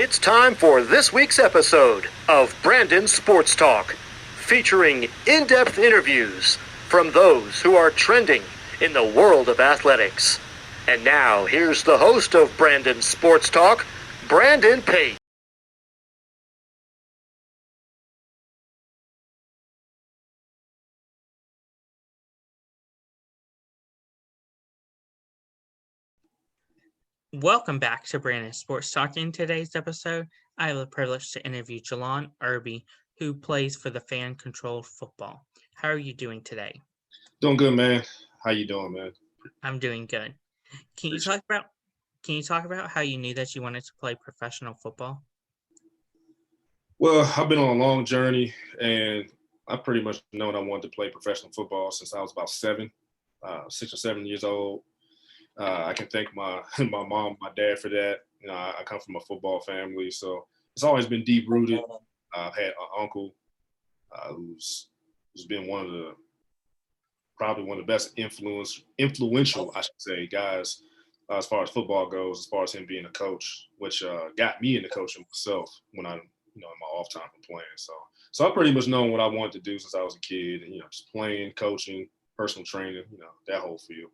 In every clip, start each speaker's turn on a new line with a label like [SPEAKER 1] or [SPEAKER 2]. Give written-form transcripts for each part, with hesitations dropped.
[SPEAKER 1] It's time for this week's episode of Brandon Sports Talk, featuring in-depth interviews from those who are trending in the world of athletics. And now, here's the host of Brandon Sports Talk, Brandon Pate.
[SPEAKER 2] Welcome back to Brandon Sports Talk. In today's episode, I have the privilege to interview Jalani Irby, who plays for the fan-controlled football. How are you doing today?
[SPEAKER 3] Doing good, man. How you doing, man?
[SPEAKER 2] I'm doing good. Can you talk about how you knew that you wanted to play professional football?
[SPEAKER 3] Well, I've been on a long journey, and I pretty much known I wanted to play professional football since I was about 6 or 7 years old. I can thank my mom, my dad for that. You know, I come from a football family, so it's always been deep rooted. I've had an uncle who's been probably one of the best influential, I should say, guys as far as football goes, as far as him being a coach, which got me into coaching myself when I'm, in my off time from playing. So I pretty much known what I wanted to do since I was a kid, and just playing, coaching, personal training, that whole field.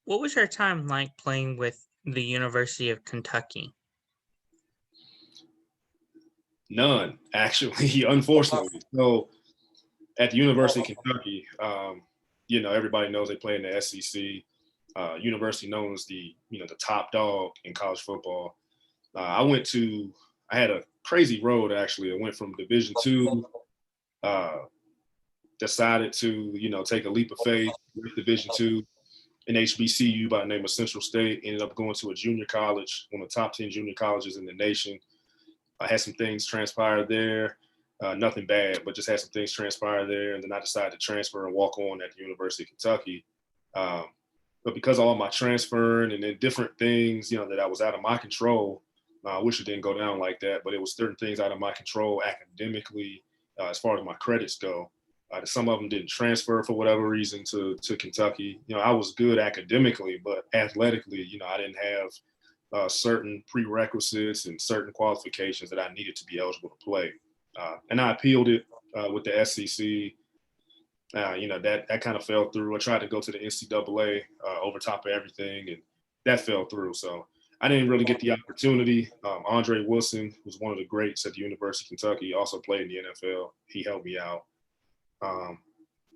[SPEAKER 2] What was your time like playing with the University of Kentucky?
[SPEAKER 3] None, actually, unfortunately. So at the University of Kentucky, everybody knows they play in the SEC. University known as the top dog in college football. I had a crazy road, actually. I went from Division II, decided to, take a leap of faith with Division II. An HBCU by the name of Central State, ended up going to a junior college, one of the top 10 junior colleges in the nation. I had some things transpire there, nothing bad, but just had some things transpire there. And then I decided to transfer and walk on at the University of Kentucky. But because of all my transferring and then different things, that I was out of my control, I wish it didn't go down like that, but it was certain things out of my control academically, as far as my credits go. Some of them didn't transfer for whatever reason to Kentucky. I was good academically, but athletically, I didn't have certain prerequisites and certain qualifications that I needed to be eligible to play. And I appealed it with the SEC. That kind of fell through. I tried to go to the NCAA over top of everything, and that fell through. So I didn't really get the opportunity. Andre Wilson was one of the greats at the University of Kentucky, also played in the NFL. He helped me out.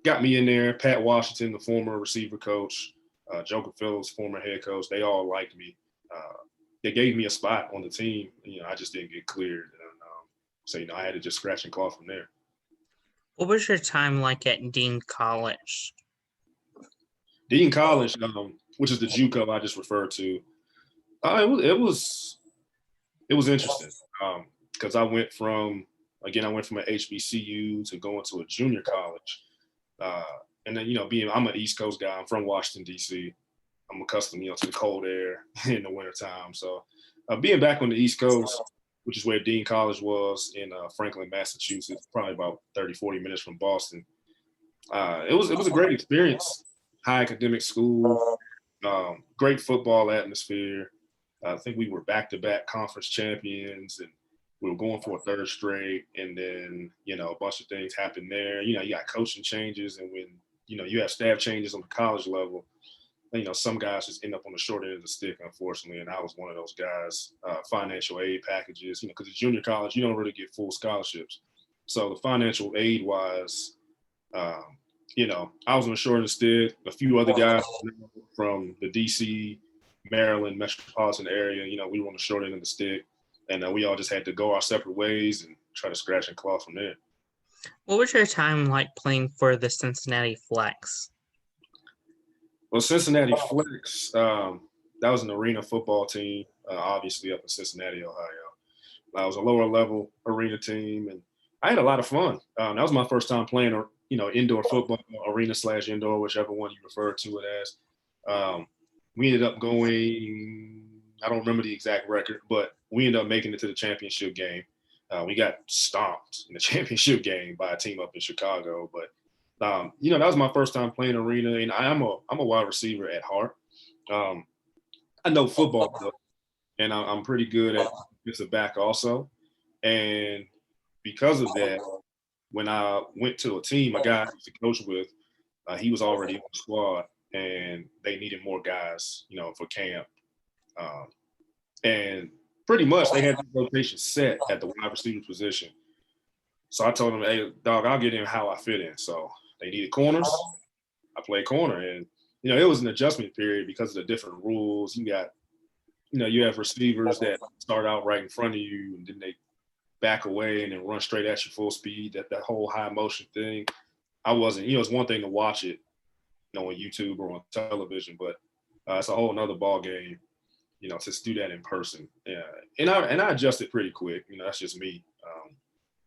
[SPEAKER 3] Got me in there. Pat Washington, the former receiver coach, Joker Phillips, former head coach, they all liked me. They gave me a spot on the team. I just didn't get cleared. So I had to just scratch and claw from there.
[SPEAKER 2] What was your time like at Dean College?
[SPEAKER 3] Dean College, which is the JUCO I just referred to, it was interesting because I went from an HBCU to going to a junior college. And then, I'm an East Coast guy. I'm from Washington, D.C. I'm accustomed, to the cold air in the wintertime. So being back on the East Coast, which is where Dean College was in Franklin, Massachusetts, probably about 30, 40 minutes from Boston. It was a great experience. High academic school, great football atmosphere. I think we were back-to-back conference champions, and we were going for a third straight. And then, a bunch of things happened there. You got coaching changes, and when, you have staff changes on the college level, some guys just end up on the short end of the stick, unfortunately, and I was one of those guys. Financial aid packages, because at junior college, you don't really get full scholarships. So the financial aid-wise, I was on the short end of the stick. A few other guys from the D.C., Maryland metropolitan area, we were on the short end of the stick, and we all just had to go our separate ways and try to scratch and claw from there.
[SPEAKER 2] What was your time like playing for the Cincinnati Flex?
[SPEAKER 3] Well, Cincinnati Flex, that was an arena football team, obviously up in Cincinnati, Ohio. I was a lower level arena team, and I had a lot of fun. That was my first time playing, indoor football, arena/indoor, whichever one you refer to it as. We ended up going, I don't remember the exact record, but we ended up making it to the championship game. We got stomped in the championship game by a team up in Chicago, but that was my first time playing arena, and I'm a wide receiver at heart. I know football, though, and I'm pretty good at defensive back also. And because of that, when I went to a team, a guy I used to coach with, he was already on the squad, and they needed more guys, for camp. And pretty much they had the rotation set at the wide receiver position. So I told them, hey, dog, I'll get in how I fit in. So they needed corners. I played corner. And, it was an adjustment period because of the different rules. You got, you have receivers that start out right in front of you, and then they back away and then run straight at you full speed, that whole high motion thing. I wasn't, it's one thing to watch it, on YouTube or on television, but it's a whole nother ball game, to do that in person. Yeah. And I adjusted pretty quick. That's just me.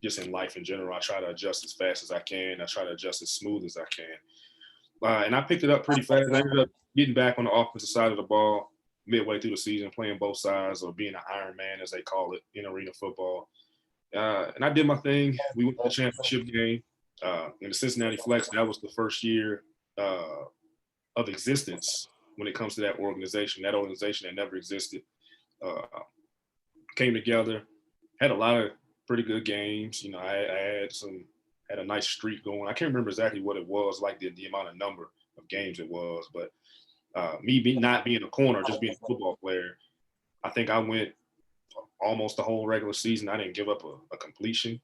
[SPEAKER 3] Just in life in general, I try to adjust as fast as I can. I try to adjust as smooth as I can. And I picked it up pretty fast. I ended up getting back on the offensive side of the ball midway through the season, playing both sides, or being an Iron Man, as they call it, in arena football. And I did my thing. We went to the championship game in the Cincinnati Flex. That was the first year of existence when it comes to that organization. That organization that never existed came together, had a lot of pretty good games. I had a nice streak going. I can't remember exactly what it was, like the amount of number of games it was, but not being a corner, just being a football player, I think I went almost the whole regular season. I didn't give up a completion.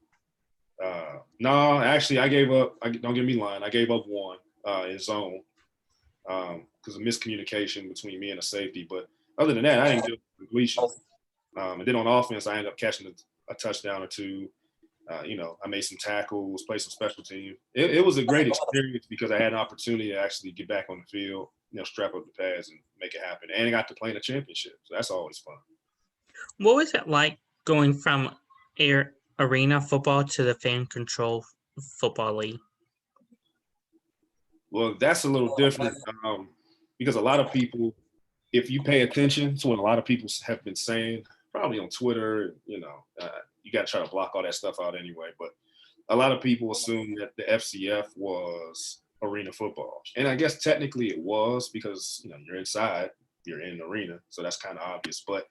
[SPEAKER 3] No, actually, I gave up. Don't get me lying. I gave up one in zone because of miscommunication between me and a safety. But other than that, I didn't give up a completion. And then on offense, I ended up catching a touchdown or two. I made some tackles, played some special teams. It was a great experience because I had an opportunity to actually get back on the field, strap up the pads and make it happen. And I got to play in a championship. So that's always fun.
[SPEAKER 2] What was it like going from arena football to the fan control football league?
[SPEAKER 3] Well, that's a little different because a lot of people, if you pay attention to what a lot of people have been saying, probably on Twitter, you got to try to block all that stuff out anyway. But a lot of people assume that the FCF was arena football. And I guess technically it was because, you're inside, you're in an arena. So that's kind of obvious. But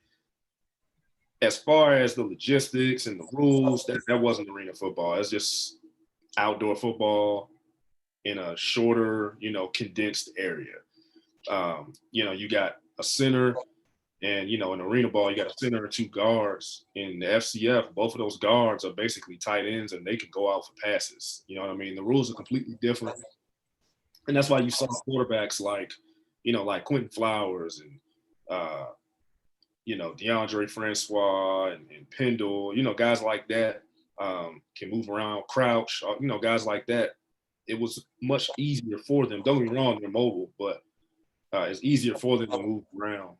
[SPEAKER 3] as far as the logistics and the rules, that wasn't arena football. It's just outdoor football in a shorter, condensed area. You got a center and, in arena ball, you got a center and two guards. In the FCF, both of those guards are basically tight ends and they can go out for passes. You know what I mean? The rules are completely different. And that's why you saw quarterbacks like Quentin Flowers and, DeAndre Francois and Pendle, guys like that can move around, Crouch, guys like that. It was much easier for them. Don't get me wrong, they're mobile, but it's easier for them to move around.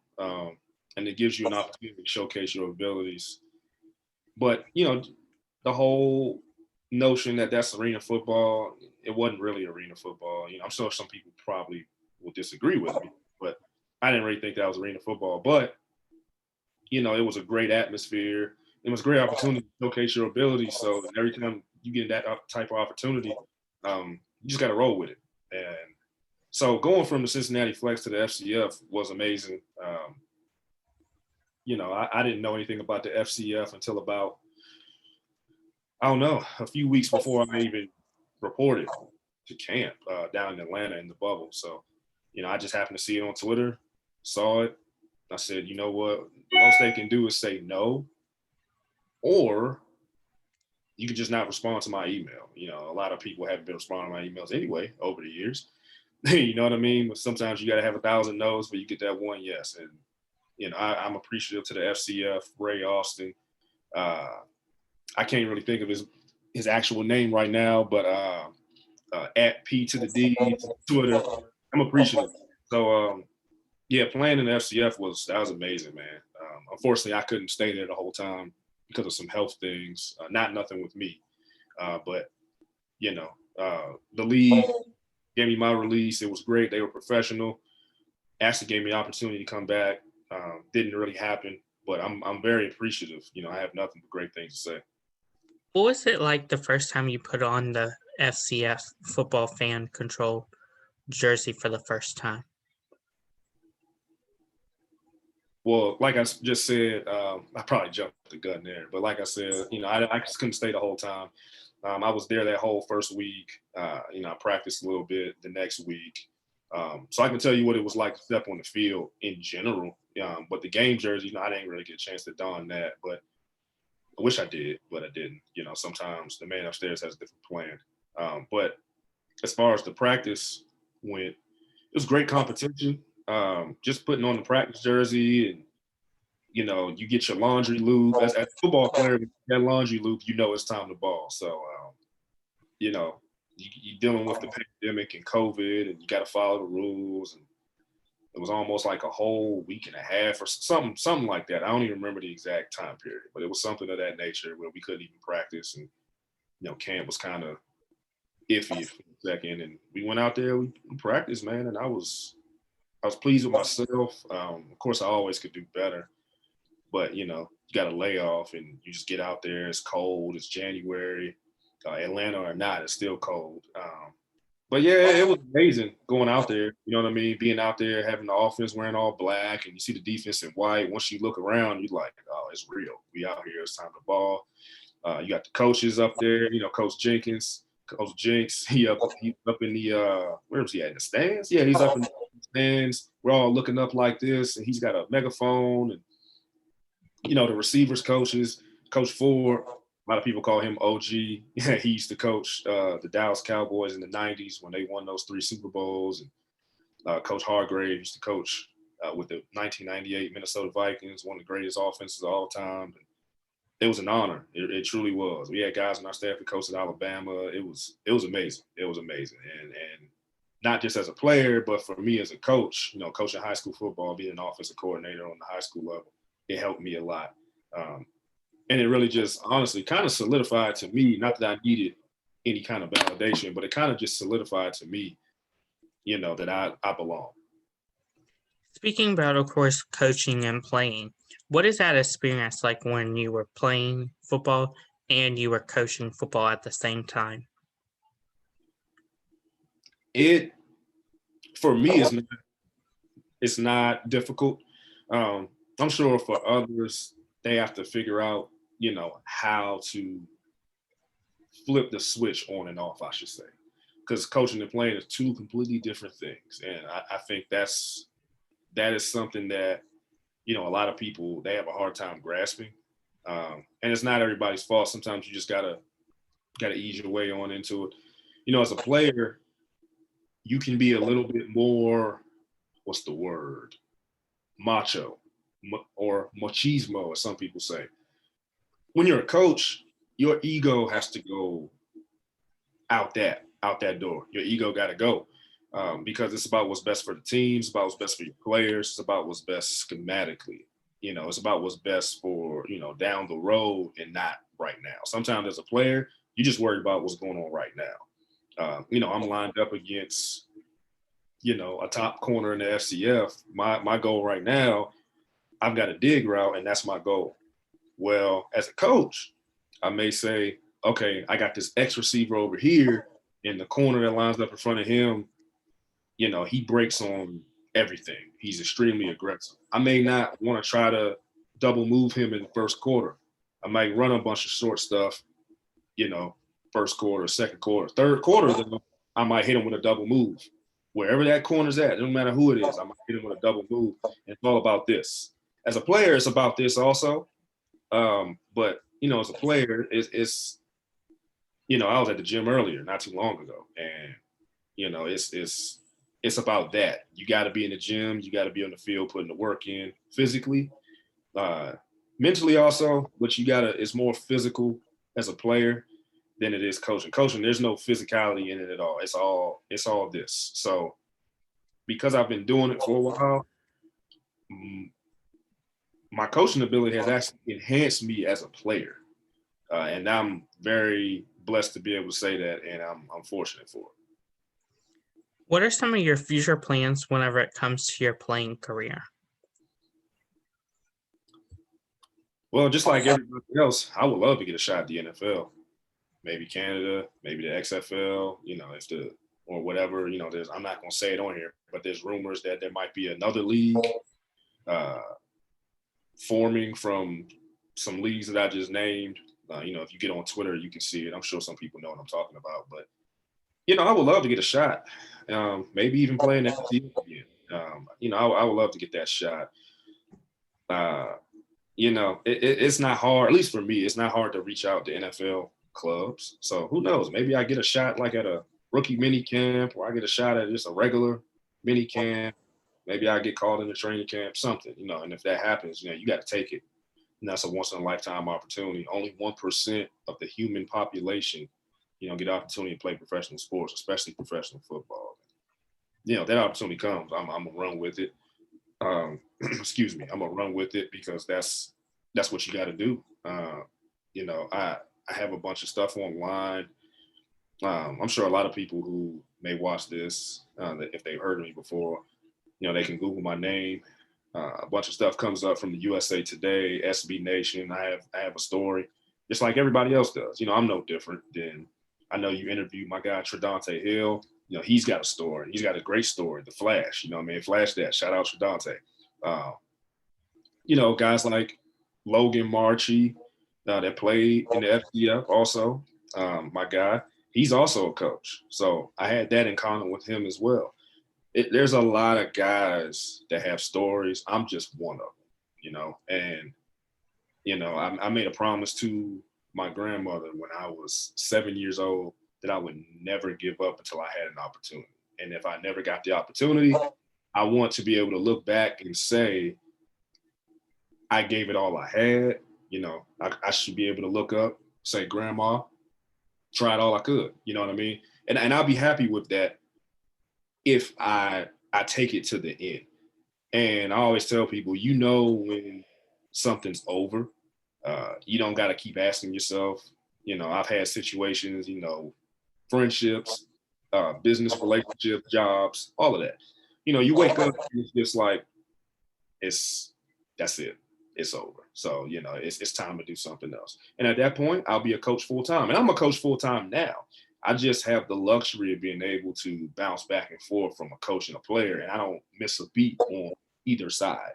[SPEAKER 3] And it gives you an opportunity to showcase your abilities. But, the whole notion that that's arena football, it wasn't really arena football. I'm sure some people probably will disagree with me, but I didn't really think that was arena football. But, it was a great atmosphere. It was a great opportunity to showcase your abilities. So every time you get that type of opportunity, you just got to roll with it. And so going from the Cincinnati Flex to the FCF was amazing. I didn't know anything about the FCF until about, a few weeks before I even reported to camp down in Atlanta in the bubble. So, I just happened to see it on Twitter, saw it. I said, you know what? The most they can do is say no, or you can just not respond to my email. A lot of people haven't been responding to my emails anyway over the years. You know what I mean? But sometimes you got to have 1,000 no's, but you get that one yes. And, I'm appreciative to the FCF, Ray Austin. I can't really think of his actual name right now, but at P to the D, Twitter, I'm appreciative. So, playing in the FCF was amazing, man. Unfortunately, I couldn't stay there the whole time because of some health things. Nothing with me, but the league gave me my release. It was great. They were professional. Actually gave me the opportunity to come back. Didn't really happen, but I'm very appreciative. I have nothing but great things to say.
[SPEAKER 2] What was it like the first time you put on the FCF football fan control jersey for the first time?
[SPEAKER 3] Well, like I just said, I probably jumped the gun there, but like I said, I just couldn't stay the whole time. I was there that whole first week. I practiced a little bit the next week. So I can tell you what it was like to step on the field in general. But the game jersey, I didn't really get a chance to don that, but I wish I did, but I didn't. Sometimes the man upstairs has a different plan. But as far as the practice went, it was great competition. Just putting on the practice jersey and you get your laundry lube. As a football player, that laundry lube, it's time to ball. So, you're dealing with the pandemic and COVID, and you got to follow the rules. And it was almost like a whole week and a half or something like that. I don't even remember the exact time period, but it was something of that nature where we couldn't even practice, and camp was kind of iffy for a second. And we went out there, we practiced, man, and I was pleased with myself. Of course, I always could do better. But, you got a layoff and you just get out there. It's cold. It's January. Atlanta or not, it's still cold. But, yeah, it was amazing going out there. You know what I mean? Being out there, having the offense wearing all black, and you see the defense in white. Once you look around, you're like, oh, it's real. We out here. It's time to ball. You got the coaches up there. Coach Jenkins, Coach Jenks. He up in the where was he at? In the stands? Yeah, he's up in the stands. We're all looking up like this, and he's got a megaphone and the receivers coaches, Coach Ford, a lot of people call him OG. He used to coach the Dallas Cowboys in the 90s when they won those 3 Super Bowls. And Coach Hargrave used to coach with the 1998 Minnesota Vikings, one of the greatest offenses of all time. And it was an honor. It truly was. We had guys on our staff who coached at Alabama. It was amazing. It was amazing. And not just as a player, but for me as a coach, coaching high school football, being an offensive coordinator on the high school level, it helped me a lot. And it really just honestly kind of solidified to me, not that I needed any kind of validation, but it kind of just solidified to me, that I belong.
[SPEAKER 2] Speaking about, of course, coaching and playing, what is that experience like when you were playing football and you were coaching football at the same time?
[SPEAKER 3] It, for me, it's not difficult. I'm sure for others, they have to figure out, how to flip the switch on and off, I should say. Because coaching and playing are 2 completely different things. And I think that is something that, a lot of people, they have a hard time grasping. And it's not everybody's fault. Sometimes you just gotta ease your way on into it. As a player, you can be a little bit more, what's the word? Macho or machismo, as some people say. When you're a coach, your ego has to go out that door. Your ego got to go because it's about what's best for the team. It's about what's best for your players. It's about what's best schematically. It's about what's best for, down the road and not right now. Sometimes as a player, you just worry about what's going on right now. I'm lined up against, a top corner in the FCF. My goal right now, I've got a dig route, and that's my goal. Well, as a coach, I may say, okay, I got this X receiver over here in the corner that lines up in front of him. He breaks on everything. He's extremely aggressive. I may not want to try to double move him in the first quarter. I might run a bunch of short stuff, first quarter, second quarter, third quarter, though, I might hit him with a double move. Wherever that corner's at, no matter who it is, I might hit him with a double move. And it's all about this. As a player, it's about this also. But, as a player, it's I was at the gym earlier, not too long ago. And, it's about that. You got to be in the gym. You got to be on the field, putting the work in physically, mentally also, but it's more physical as a player than it is coaching. Coaching, there's no physicality in it at all. It's all this. So because I've been doing it for a while, my coaching ability has actually enhanced me as a player. And I'm very blessed to be able to say that, and I'm fortunate for it.
[SPEAKER 2] What are some of your future plans whenever it comes to your playing career?
[SPEAKER 3] Well, just like everybody else, I would love to get a shot at the NFL, maybe Canada, maybe the XFL, or whatever, I'm not going to say it on here, but there's rumors that there might be another league. forming from some leagues that I just named. If you get on Twitter, you can see it. I'm sure some people know what I'm talking about. But, I would love to get a shot. Maybe even playing that team again. I would love to get that shot. It's not hard, at least for me, it's not hard to reach out to NFL clubs. So who knows? Maybe I get a shot like at a rookie mini camp, or I get a shot at just a regular mini camp. Maybe I get called in a training camp, something, and if that happens, you got to take it. And that's a once in a lifetime opportunity. Only 1% of the human population, get the opportunity to play professional sports, especially professional football. That opportunity comes, I'm gonna run with it. Excuse me, I'm gonna run with it because that's what you got to do. I have a bunch of stuff online. I'm sure a lot of people who may watch this, if they've heard of me before, they can Google my name. A bunch of stuff comes up from the USA Today, SB Nation. I have a story, just like everybody else does. I'm no different than, I know you interviewed my guy Tredante Hill. He's got a story. He's got a great story. The Flash. Flash that. Shout out Tredante. Guys like Logan Marchie that played in the FCF also. My guy, he's also a coach. So I had that in common with him as well. There's a lot of guys that have stories. I'm just one of them, and, I made a promise to my grandmother when I was 7 years old that I would never give up until I had an opportunity. And if I never got the opportunity, I want to be able to look back and say, I gave it all I had. I should be able to look up, say, Grandma, tried all I could. You know what I mean? And I'll be happy with that if I take it to the end. And I always tell people, when something's over, you don't got to keep asking yourself. I've had situations, friendships, business relationships, jobs, all of that. You wake up and it's just like, that's it. It's over. So, it's time to do something else. And at that point, I'll be a coach full time. And I'm a coach full time now. I just have the luxury of being able to bounce back and forth from a coach and a player. And I don't miss a beat on either side.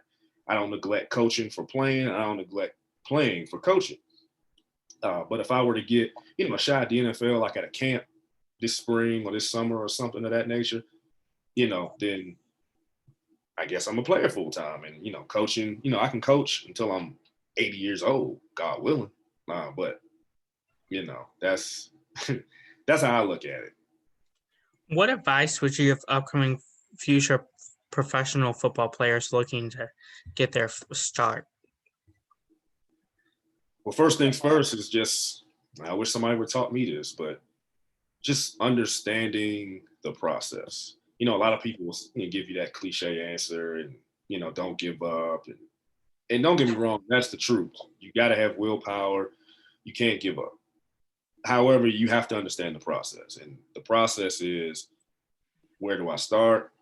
[SPEAKER 3] I don't neglect coaching for playing. I don't neglect playing for coaching. But if I were to get, a shot at the NFL, like at a camp this spring or this summer or something of that nature, then I guess I'm a player full time. And, coaching, I can coach until I'm 80 years old, God willing. But, that's that's how I look at it.
[SPEAKER 2] What advice would you give upcoming future professional football players looking to get their start?
[SPEAKER 3] Well, first things first is just, I wish somebody would taught me this, but just understanding the process. A lot of people will give you that cliche answer and, don't give up. And don't get me wrong, that's the truth. You got to have willpower. You can't give up. However, you have to understand the process. And the process is, where do I start?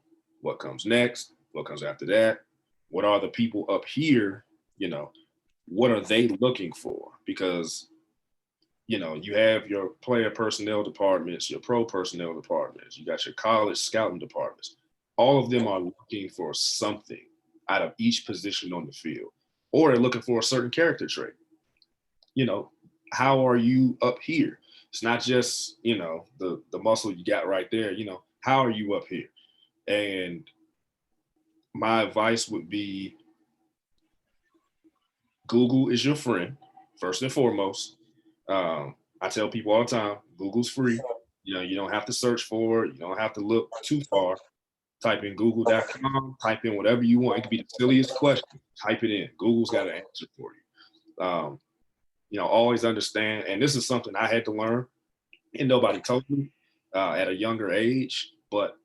[SPEAKER 3] What comes next? What comes after that? What are the people up here, what are they looking for? Because, you have your player personnel departments, your pro personnel departments, you got your college scouting departments. All of them are looking for something out of each position on the field, or they're looking for a certain character trait. How are you up here? It's not just, the muscle you got right there, how are you up here? And my advice would be, Google is your friend, first and foremost. I tell people all the time, Google's free. You don't have to search for it. You don't have to look too far. Type in google.com, type in whatever you want. It could be the silliest question. Type it in. Google's got an answer for you. Always understand, and this is something I had to learn, and nobody told me at a younger age, but,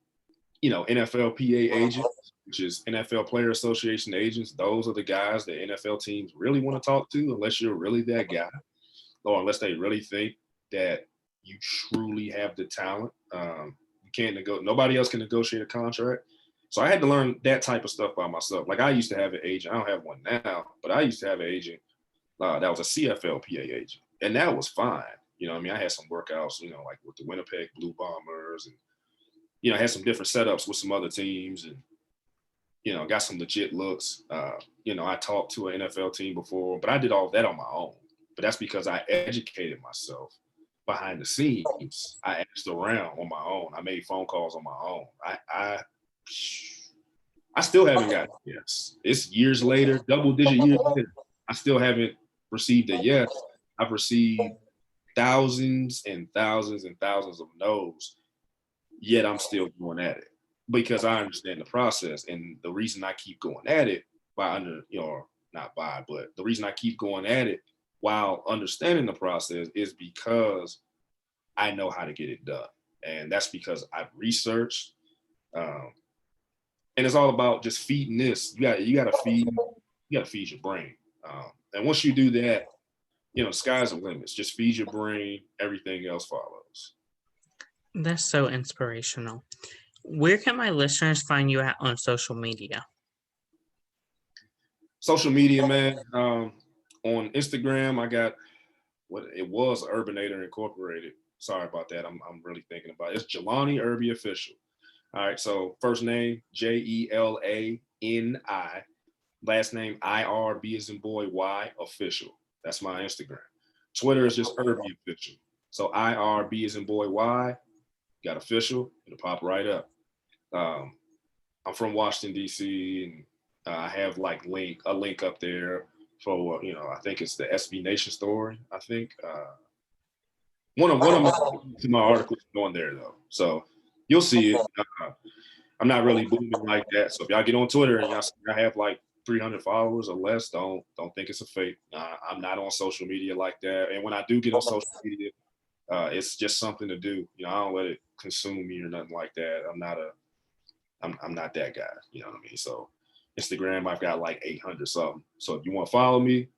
[SPEAKER 3] NFLPA agents, which is NFL Player Association agents, those are the guys that NFL teams really want to talk to, unless you're really that guy, or unless they really think that you truly have the talent. You can't nobody else can negotiate a contract. So I had to learn that type of stuff by myself. Like, I used to have an agent. I don't have one now, but I used to have an agent that was a CFLPA agent, and that was fine. I had some workouts, like with the Winnipeg Blue Bombers, and, I had some different setups with some other teams. And, got some legit looks. I talked to an NFL team before, but I did all of that on my own. But that's because I educated myself behind the scenes. I asked around on my own. I made phone calls on my own. I still haven't got a yes. It's years later, double-digit years later. I still haven't received a yes. I've received thousands and thousands and thousands of no's, yet I'm still going at it because I understand the process. And the reason I keep going at it the reason I keep going at it while understanding the process is because I know how to get it done. And that's because I've researched, and it's all about just feeding this. You gotta feed your brain. And once you do that, sky's the limits. Just feed your brain, everything else follows.
[SPEAKER 2] That's so inspirational. Where can my listeners find you at on social media?
[SPEAKER 3] Social media, man. On Instagram, I got what it was Urbanator Incorporated. Sorry about that. I'm really thinking about it. It's Jelani Irby Official. All right, so first name Jelani, last name IRB as in boy Y Official. That's my Instagram. Twitter is just Irby Official. So IRB as in boy Y, got official, it'll pop right up. I'm from Washington D.C. and I have a link up there for I think it's the SB Nation story. I think one of my articles going there though, so you'll see it. I'm not really booming like that, so if y'all get on Twitter and y'all see I have 300 followers or less, don't think it's a fake. I'm not on social media like that, and when I do get on social media, it's just something to do. I don't let it consume me or nothing like that. I'm not that guy. You know what I mean? So Instagram, I've got 800 something. So if you want to follow me,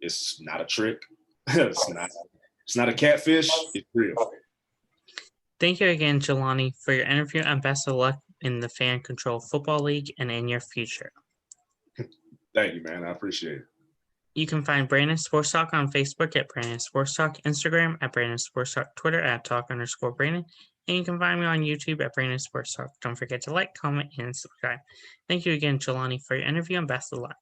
[SPEAKER 3] it's not a trick. It's not a catfish. It's real.
[SPEAKER 2] Thank you again, Jelani, for your interview, and best of luck in the Fan Control Football League and in your future.
[SPEAKER 3] Thank you, man. I appreciate it.
[SPEAKER 2] You can find Brandon Sports Talk on Facebook at Brandon Sports Talk, Instagram at Brandon Sports Talk, Twitter at @talk_Brandon, and you can find me on YouTube at Brandon Sports Talk. Don't forget to like, comment, and subscribe. Thank you again, Jelani, for your interview, and best of luck.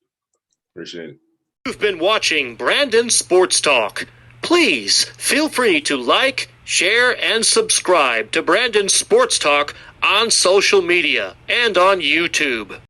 [SPEAKER 3] Appreciate it.
[SPEAKER 1] You've been watching Brandon Sports Talk. Please feel free to like, share, and subscribe to Brandon Sports Talk on social media and on YouTube.